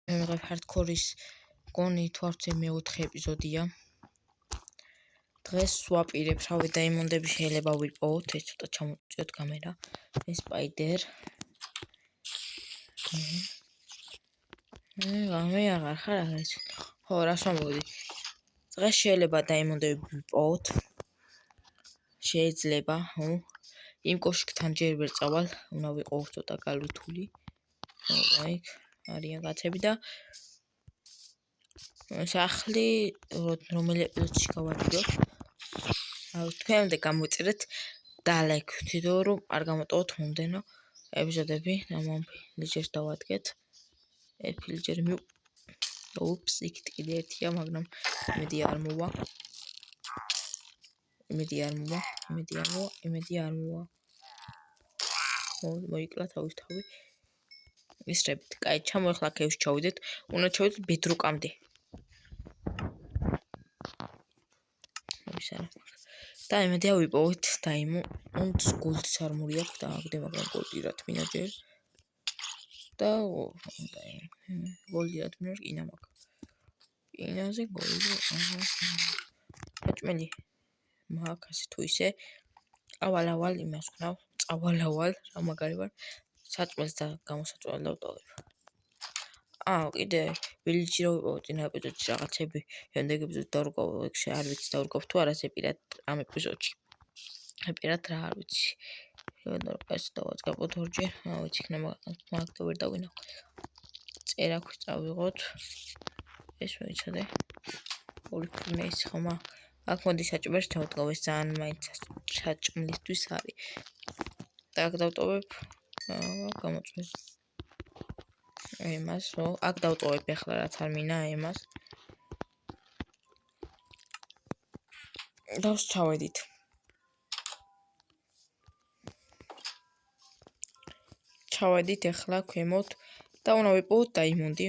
ვიღებ ჰარდკორის გონი თუ არც მე-4 ეპიზოდია. დღეს ვაპირებ რავი დაიმონდები შეიძლება ვიპოვოთ, ეს ცოტა ჩამოწიოთ კამერა. ეს სპაიდერ. მე აღარ ხარ ეს. ხო, რას ვამბობდი? დღეს შეიძლება დაიმონდები ვიპოვოთ. შეიძლება, ხო? იმ კოშკთან ჯერ ვერ წავალ, უნდა ვიყო ცოტა გალვითული. აი, არიან კაცები და სახლი რომელი ეპიზოდში გავაჭიროთ. თქვენამდე გამოწერეთ და ლაიქით, რომ არ გამოტოვოთ მომდენო ეპიზოდები და მომ ფილჯერს დავადგეთ. ფილჯერი ოპს, იქით კიდე ერთია, მაგრამ იმედი არ მოვა. ხო, მოიკლა თავის თავი. ისრებით, კაი, ჩამოეხლა ქევს ჩავიდეთ, უნდა ჩავიდეთ ბედროკამდე. და იმედია ვიპოვეთ დაიმონდ გოლდის არმორი აქვს და აგდე, მაგრამ გოლდი რა თმინა ჯერ. და გოლდი რა თმინა რკინა მაქვს. რკინაზე გოლდი, საჭმელი მაქვს ასე თუ ისე. ავალ იმას ვქნავ, წავალ, რა მაგარი ვარ. საჭმელს და გამოსაწვევად დავტოვებ. კიდე ვილიჯი რო ვიპოვოთ წინა ეპიზოდში რაღაცები, შემდეგ ეპიზოდში დავრგავ, არ ვიცი დავრგავ თუ არა სეპირად ამ ეპიზოდში. სეპირად რა არ ვიცი. ეს დავაწყებოთ ორჯერ, ვიცი იქნება მაგ და ვერ დავინახო. წერა ქვი წავიღოთ. ეს მოიცადე. ორი ქურნა ის ხომა. აქ მოდი საჭმელს ჩავდგავ, ეს ძალიან მაინც საჭმლისთვის არის. და აქ დავტოვებ გამოწვევს. ემას, აქ დავტოვებ ახლა რაც არ მინა ემას. და ჩავედით. ჩავედით ახლა ქვემოთ და უნდა ვიპოვოთ დაიმონდი.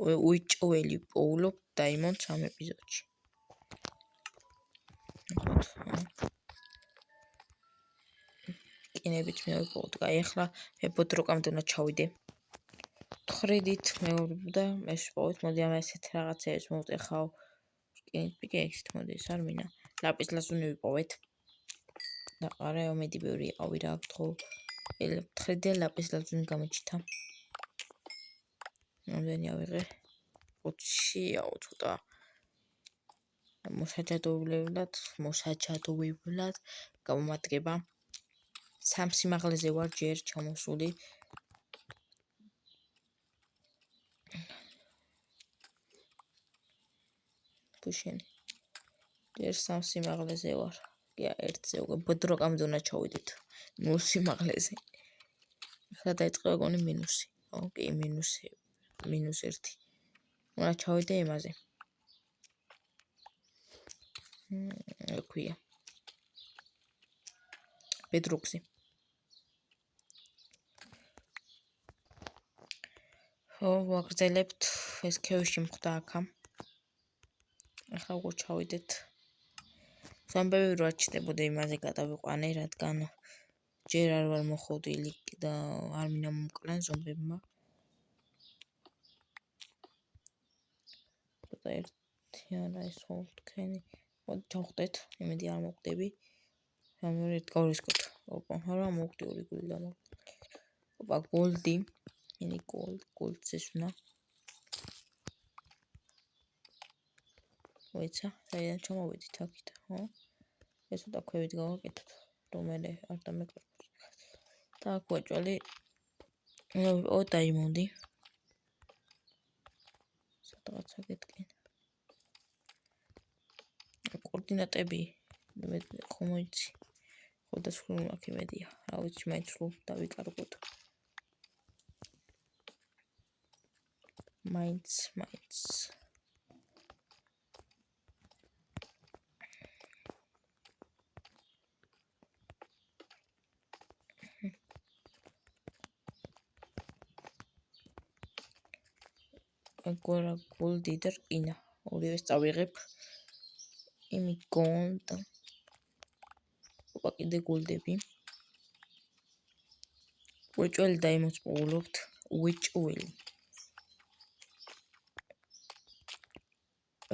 უეჭველი პოულობ დაიმონდს ამ ეპიზოდში. კინებით მე ვიპოვოთ. კაი, ახლა მე ბოდროკამდე უნდა ჩავიდე. თხრიდით მეორე და ეს ვიპოვეთ. მოდი ამ ესეთ რაღაცებს მოვტეხავ. კინით პიკექსით მოდი ეს არ მინა. ლაპის ლაზუნი ვიპოვეთ. და არა ამედი ბევრი იყავი რა გთხოვ. თხრიდე ლაპის ლაზუნი გამოჩითა. რამდენი ავიღე? 20-ია ცოტა. მოსაჯადოებლად გამომადგება. 3 სიმაღლეზე ვარ ჯერ ჩამოსული. ბუშენი. ჯერ 3 სიმაღლეზე ვარ. კი, 1-ზე უკვე ბოდროკამდე უნდა ჩავიდეთ. 0 სიმაღლეზე. ახლა დაიწყება გონი მინუსი. კი, -1. უნდა ჩავიდე იმაზე. ქვია. ბედროქსი. ვაგრძელებთ ეს ქევში მხდა აქა. ახლა უკვე ჩავიდეთ. ზომბები რო აჩნდებოდა იმაზე გადავიყვანე, რადგან ჯერ არ ვარ მოხოდილი და არ მინდა მომკლან ზომბებმა. და ერთი არა ეს ხო თქვენი. მოდი ჩავხდეთ, იმედი არ მოვხდები. ამერ ერთ გავრისკოთ. არა მოვხდი ორი გული და გოლდი. ინი გოლდს ესვნა. მოიცა, საიდან ჩამოვედით აქეთ, ხო? ეს უნდა ქვევით გავაკეთოთ, რომელი არ დამეკარგოს. და აქ ვაჭველი დაიმონდი. სადღაც აქეთკენ. კოორდინატები ხომ მოიცი. ხო და სულ აქ იმედია. რა ვიცი, მაინც სულ დავიკარგოთ. მაინც. აგორა გოლდი და რკინა. ორივეს წავიღებ. იმით გონდა. კიდე გოლდები. უეჭველი დაიმონს პოულობთ. უეჭველი.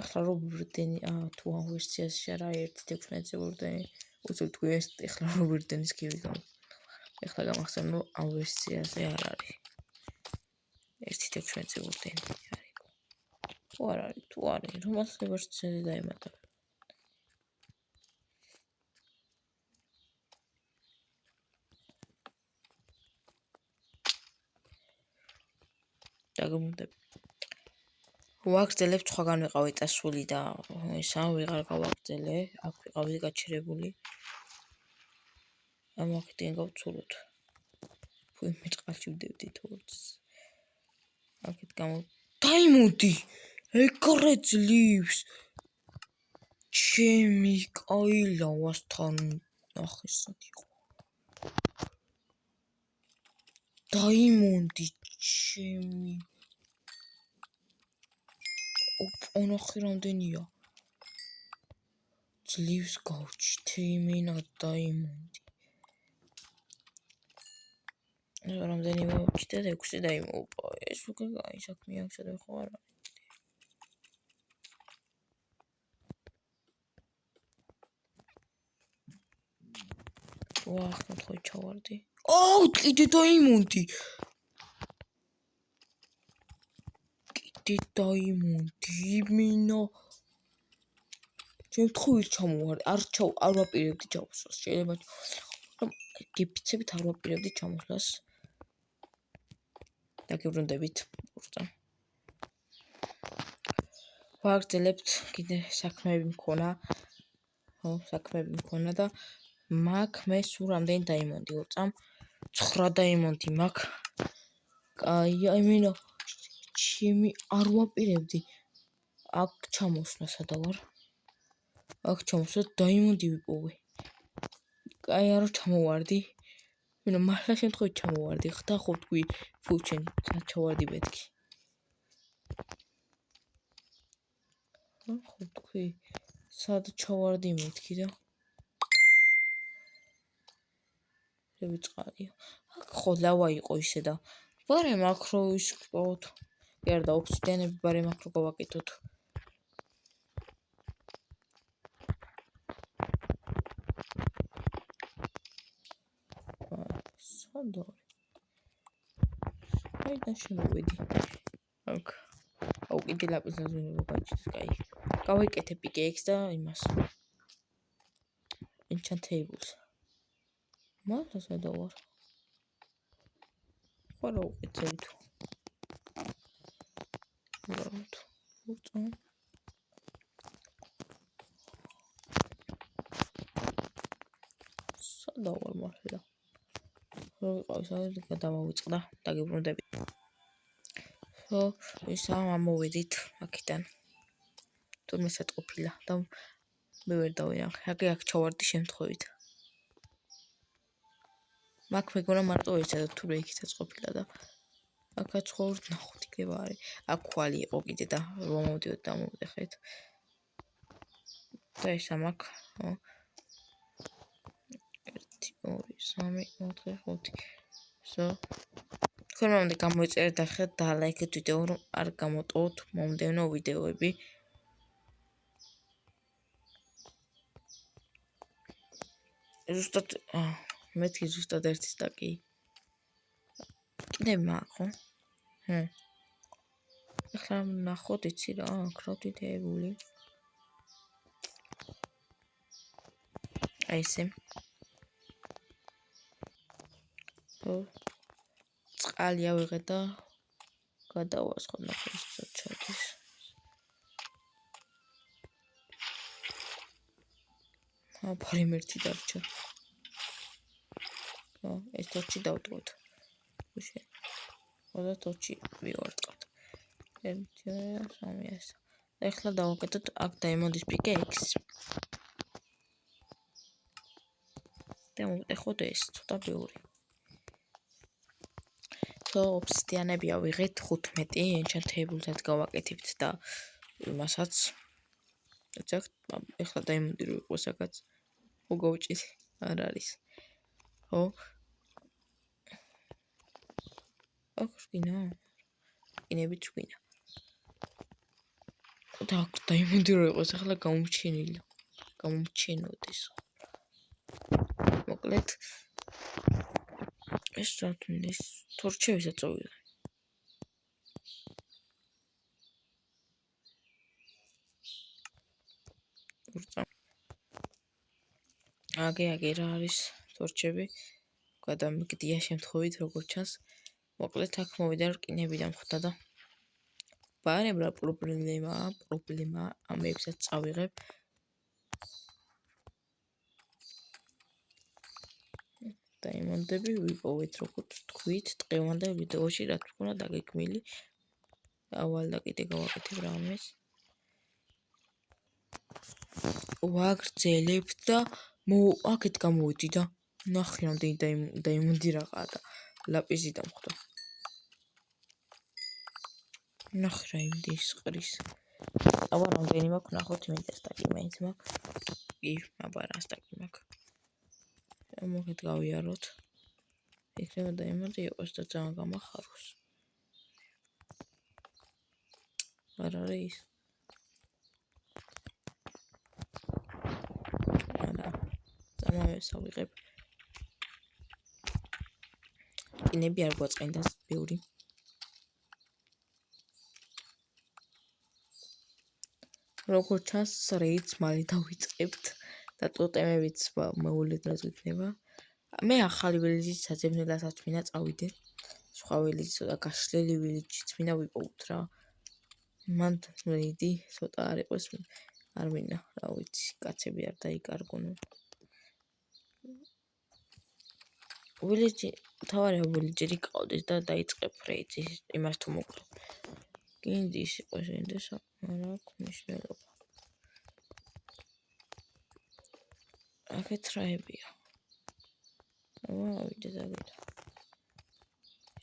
ახლა რო ბრდენი, თუ ამ ვერსიაში არა 1.16-ზე ბრდენი, უცებ თქვი ეს ახლა რო ბრდენის კივი გამ. ახლა გამახსენე რომ ამ ვერსიაზე არ არის. 1.16-ზე ბრდენი არის. თუ არ არის, რომელს ვერსიაზე დაემატა. დაგმუნდები. ვაგრძელებ სხვაგან ვიყავი წასული და ისა ვეღარ გავაგრძელე, აქ ვიყავი გაჩერებული. ამახიდან გავცუროთ. თუ მე წყალში ვდევდი თორც. აქეთ გამო დაიმოდი. ეგრე ძლივს. ჩემი კაილავასთან ნახესად იყო. დაიმონდი ჩემი ოპონახი რამდენია ძლივს გავჩთეიმენა დაიმონდი რამდენი მოვჩდე და 6 დაიმოუპა ეს უკვე კაი საქმეა საერთოდ ხო არა ვახ მოთხოვი ჩავარდი კიდე დაიმონდი მინა შემთხვევით ჩამოვარ არ ვაპირებდი ჩავსვას შეიძლება რომ გიფიცებით არ ვაპირებდი ჩამოსვლას დაგებრუნდებით პორტა ვაგრძელებთ კიდე საქმეები მქონა და მაგ მე სულ რამდენი დაიმონდი 2 წამ 9 დაიმონდი მაგ კაი მინა ჩემი არ ვაპირებდი აქ ჩამოსვლა სადა ვარ აქ ჩამოსვლა დაიმონდი ვიპოვე კაი არ ჩამოვარდი მინა მართლა შემთხვევით ჩამოვარდი ხდა ხო თქვი ფუჩენ ჩავარდი მეთქი ხო თქვი სად ჩავარდი მეთქი და რევიწყალია აქ ხო ლავა იყო ისე და ბარე მაკრო ის ყოთ ერდა ოფსიდიანები ბარე მაკრო გავაკეთოთ სანდორი აიდან შემოვედი აქ აუ კიდე ლაპის აზროვნება გაჩნდეს კაი გავაკეთე პიკექს და იმას enchantable მართლა სადა ვარ ხო რა უკეთებ თუ უწო სადა ვარ მართლა რო ვიყავი საერთოდ გადამოვიწყდა დაგებრუნდები ხო ისა ამოვედით აქედან თურმე სატყოფილა და მე ვერ დავინახე აქ ჩავარდი შემთხვევით მაგ მეგონა მარტო ეცა და თურმე იქითაც ყოფილა და აქაც ხო ნახოთ იქნება არის აქ ხვალი იყო კიდე და რომ მოვდიოთ და მოვდეხეთ და ისა მაგ 1 2 3 4 5 so თქვენ გამოიწერეთ და ხეთ და ლაიქეთ ვიდეო რომ არ გამოტოვოთ მომდევნო ვიდეოები ზუსტად მეთქი ზუსტად ერთი სტაკი კიდე მაყო ახლა ნახოთ იცი რა კროტიტებული აი ესე წყალი ავიღე და გადავასხოთ ნახოთ ჩადის ფარიმერთი დარჩა ეს თოჩი დავტყოთ უშე ხოდა თოჩი ვივარტყოთ 1 2 3 ახლა დავაკეთოთ აქ დაიმონდის პიკექს და მოვტეხოთ ეს ცოტა ბევრი ოფსიდიანები ავიღეთ 15 enchantable-ად გავაკეთებთ და იმასაც ეცახთ ახლა დაიმონდი რო იყოს აქაც მოგავჭით არ არის ხო აქ რკინა? რკინებით რკინა. და აქ დაიმონდი რო იყოს ახლა გამომჩენილი. გამომჩენოდეს. მოკლედ ეს რატონის თორჩევისაც წავიღე. აგე რა არის თორჩები? გადამიგდია შემთხვევით როგორც ჩანს. მოკლედ აქ მოვიდა რკინები დამხვდა და ბარემ რა პრობლემა ამებსაც წავიღებ. დაიმონდები ვიპოვეთ როგორც თქვით დღევანდელ ვიდეოში რა თქმა უნდა დაგეგმილი. ავალ და კიდე გავაკეთებ რამეს. ვაგრძელებთ და აქეთ გამოვიდი და ნახე რამდენი დაიმონდი რაღაცა და ლაპიზი დამხვდა. ნახე რა იმდის ყრის. აბა რამდენი მაქვს ნახოთ იმედა სტაკი მაინც მაქვს. აბა რა სტაკი მაქვს. მოგეთ გავიაროთ. იქნება დაიმონდი იყოს და ძალიან გამახაროს. არ არის ის. სამავე რკინები არ გვაწყენდა ბევრი. როგორც ჩანს რეიდს მალე დავიწყებთ და ტოტემებიც მოულოდნელად გვიქნება. მე ახალი ვილიჯის საძებნელასაც მინდა წავიდე. სხვა ვილიჯი ცოტა გაშლილი ვილიჯიც მინდა ვიპოვოთ რა. მან რეიდი ცოტა არ იყოს არ მინდა რა ვიცი კაცები არ დაიკარგონ. ვილიჯი თავარია ვილიჯი ყავდეს და დაიწყებ რეიდი იმას თუ მოკლ. გინდი ის იყოს ენდეს არ აქვს მნიშვნელობა. აქეთ რაებია. ვიდე დაგედა.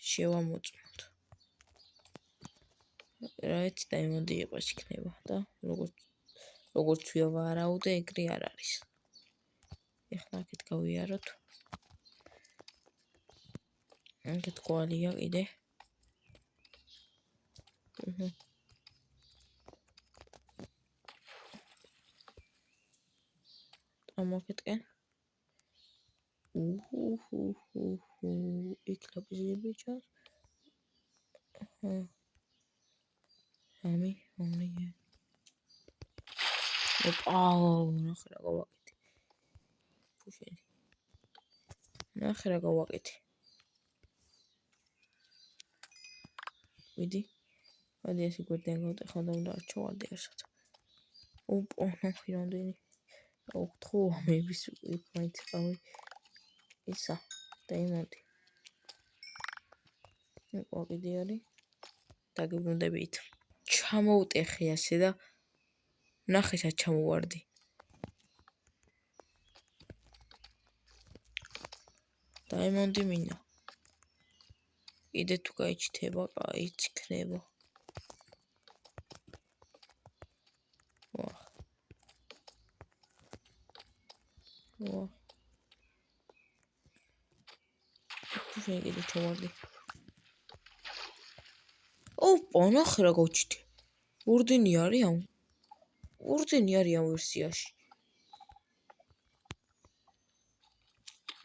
შევამოწმოთ. რაიც დაიმონდი იყოს იქნება და როგორც ვიავარაუდე ეგრე არ არის. ეხლა აქეთ გავიაროთ. აქეთ კვალია კიდე. ამაკეთკენ. იქ ლაპიზები ჩანს. ამი. ნახე რა გავაკეთე. ფუშენი. ნახე რა გავაკეთე. ვიდი. მოდი ესე გვერდიდან გავტეხო და უნდა არჩევადე ერთად. ნახე რამდენი. ოთხო ამების მაინც ყავი. ისა დაიმონდი. ყავიდი არის. დაგებრუნდებით. ჩამოუტეხე ასე და ნახე რა ჩამოვარდი. დაიმონდი მინდა. კიდე თუ გაიჩნდება, კაიც იქნება. შეგიძლია ჩავარდი. ნახე რა გავჩიტე. ორდენი არის ამ ვერსიაში.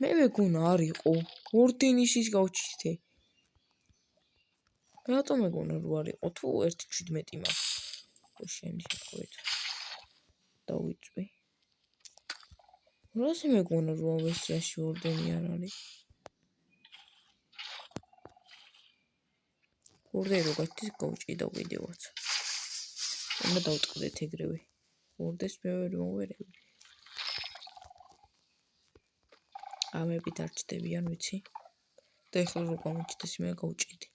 მე მეგონა არისო. ორდენის ის გავჩიტე. რატომ მეგონა რო არისო? თუ 1.17 მაქვს. შენი შეხვედრით. დავიწვი. რაზე მეგონა რო ამ ვერსიაში ორდენი არ არის? ორდენი რო გაჩნდეს გავჭიდო ვიდეოც. უნდა დავტყდეთ ეგრევე. ორდეს მე ვერ მოვერები. ამები დარჩდებიან ვიცი. და ეხლა რო გამოჩნდეს მე გავჭიდი.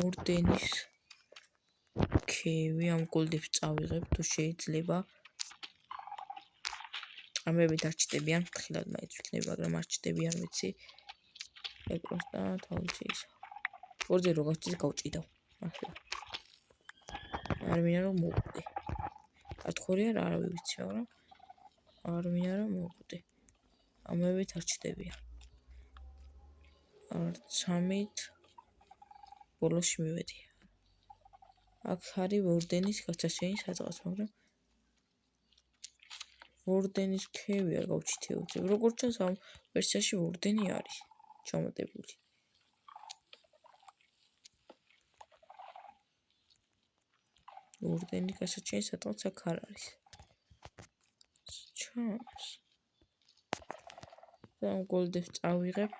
ორდენის ქევი ამ გოლდებს წავიღებ თუ შეიძლება. ამები დარჩდებიან, ხილად მაინც ვიქნება, მაგრამ არ ჩდებიან ვიცი. ეკროსტა თავისი ის. ორდე რო გაჩნდეს გავჭიდო. ახლა. არ მინდა რომ მოვკვდე. ათქორია რა არ ვიცი, მაგრამ არ მინდა რომ მოვკვდე. ამები დარჩდებიან. არც ამით ბოლოში მივედი. აქ არის ორდენის გასაშენი სადღაც, მაგრამ ორდენის ქები არ გავჩითეოძებ. როგორც ჩანს, ამ ვერსიაში ორდენი არის ჩამოტებული. ორდენის გასაჩენი სადღაც აქ არ არის. ჩანს. და გოლდებს წავიღებ.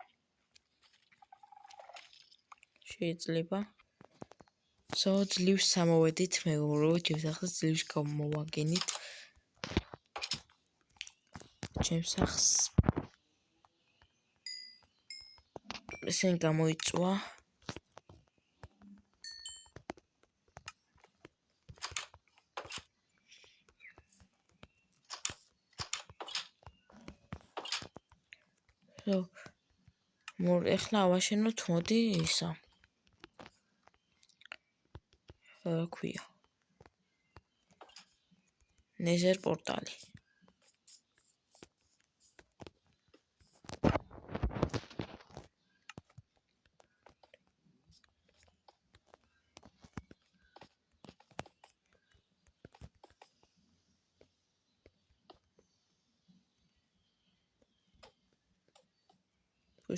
შეიძლება. ძლივს სამოვედით, მეგობრებო, ჩემს სახლს ძლივს გამოვაგენით. ჩემს სახლს ესენ გამოიწვა. ეხლა ავაშენოთ, მოდი ისა. ქვია. ნეზერ პორტალი.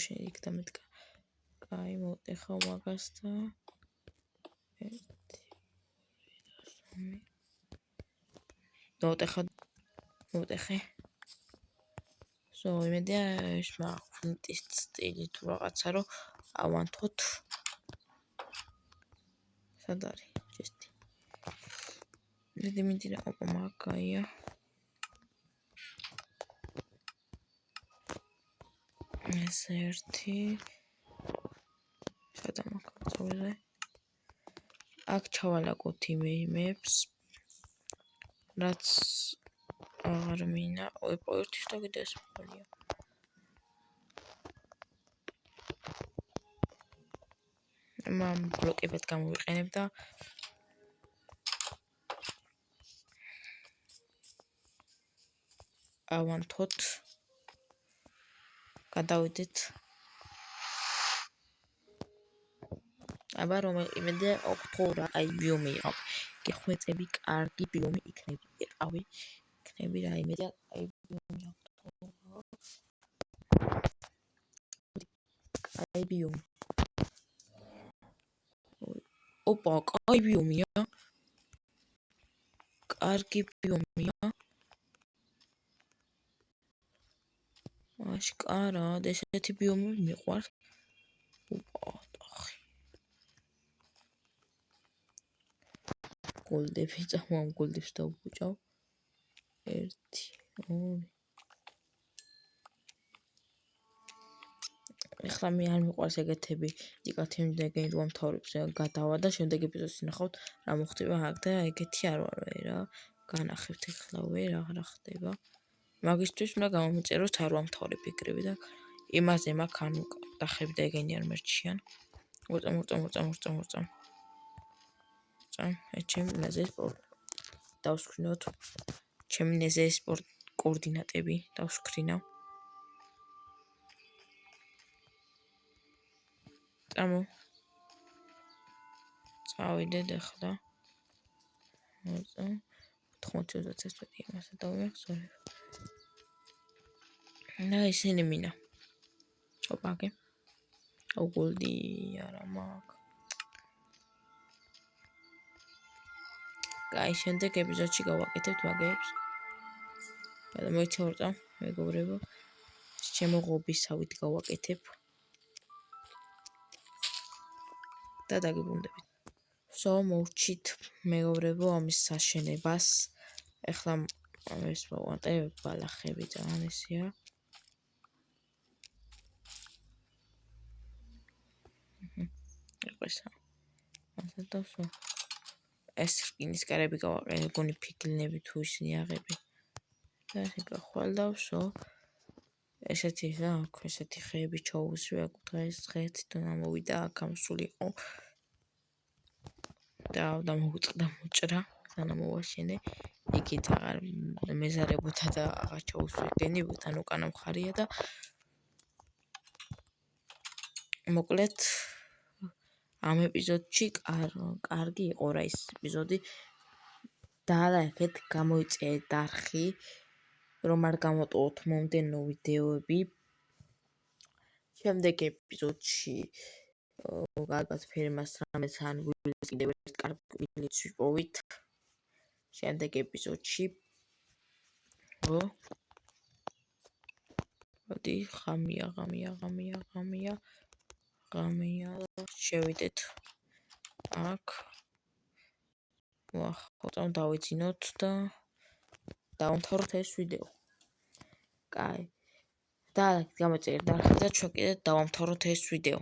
შენ იქ დამეთქა. კაი, მოვტეხავ მაგას და 1 2 3 მოვტეხე. იმედია ეს მაგნიტის სტილი თუ რაღაცა რომ ავანთოთ. სად არის? ჩესტი. მიდი რა მაგაია. ეს ერთი სადამაკაცოზე აქ ჩავალაგოთ იმეებს რაც აღარ მინა ერთის და კიდე ეს მქონია მამ ბლოკებად გამოვიყენებ და ავანთოთ გადავიდეთ აბა რომ იმედია ოქტობრა აი ბიომი იყო გეხვეწები კარგი ბიომი იქნები რა იმედია აი ბიომი აი ბიომი ოპა კაი ბიომია კარგი ბიომია აშკარად ესეთი ბიომი მიყვარს ოპა გოლდები წამოვამ გოლდებს დავუჭავ 1 2 ეხლა მე არ მიყვარს ეგეთები იკათ იმდენი რომ მთავრებს გადავა და შემდეგ ეპიზოდში ნახავთ რა მოხდება აქ და ეგეთი არ ვარ რა განახებთ ეხლავე რა ხდება მაგისტრის უნდა გამომიწეროთ არ ვამთავრებ ეგრევე და იმაზე მაქვს ანუ დახები და ეგენი არ მერჩიან მოწამ ჩემი ნეზეს სპორტ დავსკრინოთ ჩემი ნეზეს სპორტ კოორდინატები დავსკრინავ წავიდეთ ახლა 80-20 იმასა დავიხსოვებ და ისინი მინა ოპაკე აუ გოლდი არა მაქვს კაი შემდეგ ეპიზოდში გავაკეთებთ მაგებს და მოიცავდა მეგობრებო ჩემო ღობისავით გავაკეთებ და დაგიბრუნდებით მოვჩით მეგობრებო ამის საშენებას ეხლა ეს მოვატებ ბალახები და ანესია ეყესა ასეთოსო ეს რკინის კარები გავაყენე გონი ფიქლნები თუ ისინი აღები და ესე გახვალდავსო ესეთი რა ესეთი ხეები ჩაუვსვი აქ დღეს დღეც თუ ამოვიდა აქ ამსულიყო და მოვუწყდა მოჭრა სანამ მოვაშენე იქით აღარ მეზარებოთა და აღარ ჩაუსვი გენიბოთან უკანა მხარია და მოკლედ ამ ეპიზოდში კარგი იყო რა ის ეპიზოდი. დაალაიქეთ, გამოიწერეთ არხი, რომ არ გამოტოვოთ მომდენო ვიდეოები. შემდეგ ეპიზოდში ალბათ ფერმას რამეს ან ვილს კიდევ ერთ კარგ ვილიც ვიპოვით. შემდეგ ეპიზოდში მოდი ღამია შევიდეთ აქ. ხოწამ დავიძინოთ და დავამთავროთ ეს ვიდეო. კაი. და გამოიწერეთ არხი და ჩვენ კიდე დავამთავროთ ეს ვიდეო.